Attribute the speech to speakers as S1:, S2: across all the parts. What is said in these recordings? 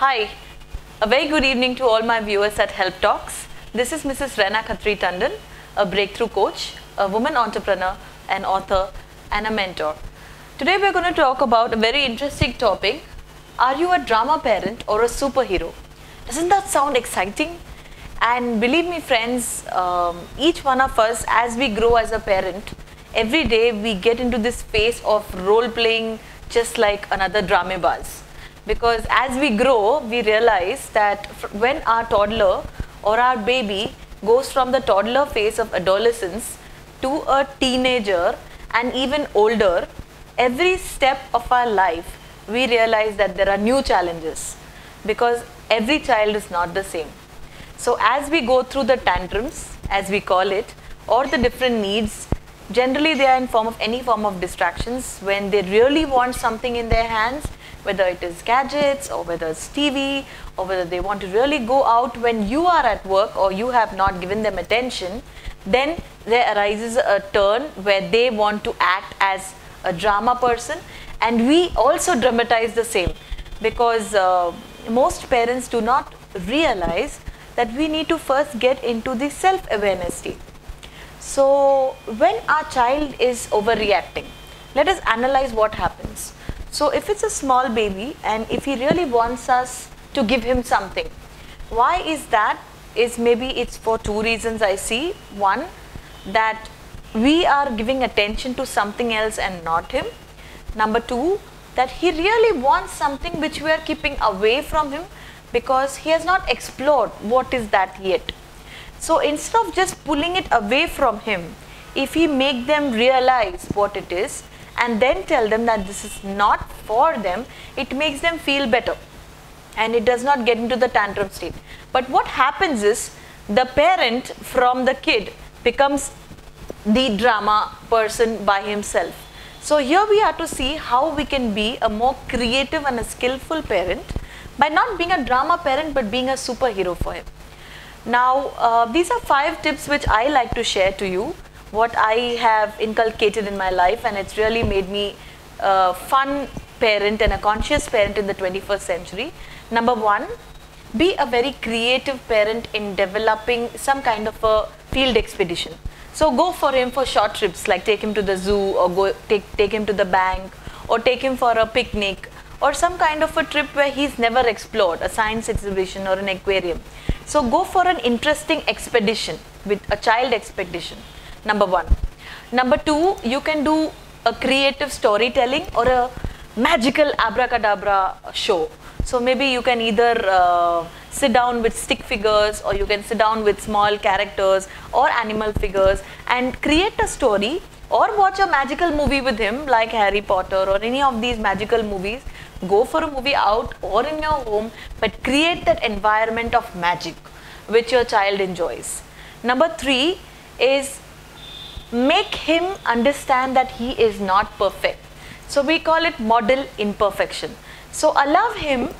S1: Hi, a very good evening to all my viewers at Help Talks. This is Mrs. Rena Khatri Tandon, a breakthrough coach, a woman entrepreneur, an author, and a mentor. Today we are going to talk about a very interesting topic. Are you a drama parent or a superhero? Doesn't that sound exciting? And believe me friends, each one of us, as we grow as a parent, every day we get into this phase of role playing just like another drama buzz. Because as we grow, we realize that when our toddler or our baby goes from the toddler phase of adolescence to a teenager and even older, every step of our life, we realize that there are new challenges because every child is not the same. So as we go through the tantrums, as we call it, or the different needs, generally they are in form of any form of distractions. When they really want something in their hands, whether it is gadgets or whether it's TV or whether they want to really go out when you are at work or you have not given them attention, then there arises a turn where they want to act as a drama person, and we also dramatize the same because most parents do not realize that we need to first get into the self-awareness state. So when our child is overreacting, let us analyze what happens. So if it's a small baby and if he really wants us to give him something, why is that? Is maybe it's for two reasons I see. One, that we are giving attention to something else and not him. Number two, that he really wants something which we are keeping away from him because he has not explored what is that yet. So instead of just pulling it away from him, if we make them realize what it is and then tell them that this is not for them, it makes them feel better and it does not get into the tantrum state. But what happens is the parent from the kid becomes the drama person by himself. So here we have to see how we can be a more creative and a skillful parent by not being a drama parent but being a superhero for him. Now these are 5 tips which I like to share to you, what I have inculcated in my life, and it's really made me a fun parent and a conscious parent in the 21st century. Number 1, be a very creative parent in developing some kind of a field expedition. So go for him for short trips, like take him to the zoo or go take him to the bank or take him for a picnic or some kind of a trip where he's never explored, a science exhibition or an aquarium. So go for an interesting expedition with a child expedition. Number 1. Number 2, you can do a creative storytelling or a magical abracadabra show. So maybe you can either sit down with stick figures or you can sit down with small characters or animal figures and create a story, or watch a magical movie with him like Harry Potter or any of these magical movies. Go for a movie out or in your home, but create that environment of magic which your child enjoys. Number 3 is make him understand that he is not perfect. So we call it model imperfection. So allow him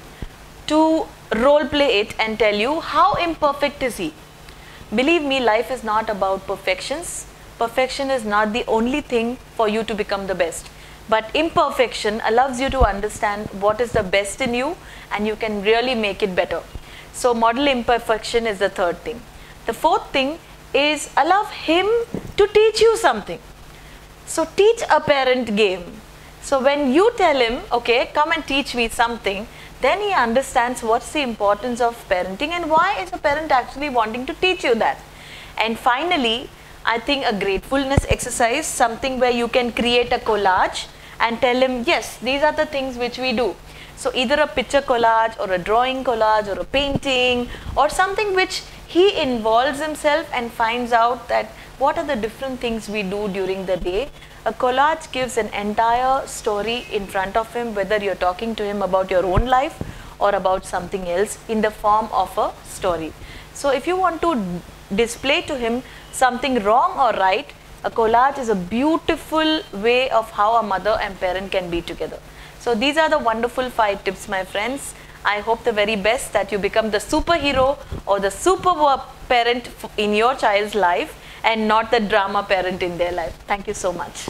S1: to role play it and tell you how imperfect is he. Believe me, life is not about perfections. Perfection is not the only thing for you to become the best. But imperfection allows you to understand what is the best in you and you can really make it better. So model imperfection is the 3rd thing. The 4th thing is allow him to teach you something. So teach a parent game. So when you tell him, okay, come and teach me something, then he understands what's the importance of parenting and why is a parent actually wanting to teach you that. And finally, I think a gratefulness exercise, something where you can create a collage and tell him, yes, these are the things which we do. So either a picture collage or a drawing collage or a painting or something which he involves himself and finds out that what are the different things we do during the day. A collage gives an entire story in front of him, whether you're talking to him about your own life or about something else, in the form of a story. So if you want to display to him something wrong or right, a collage is a beautiful way of how a mother and parent can be together. So these are the wonderful 5 tips, my friends. I hope the very best that you become the superhero or the super parent in your child's life and not the drama parent in their life. Thank you so much.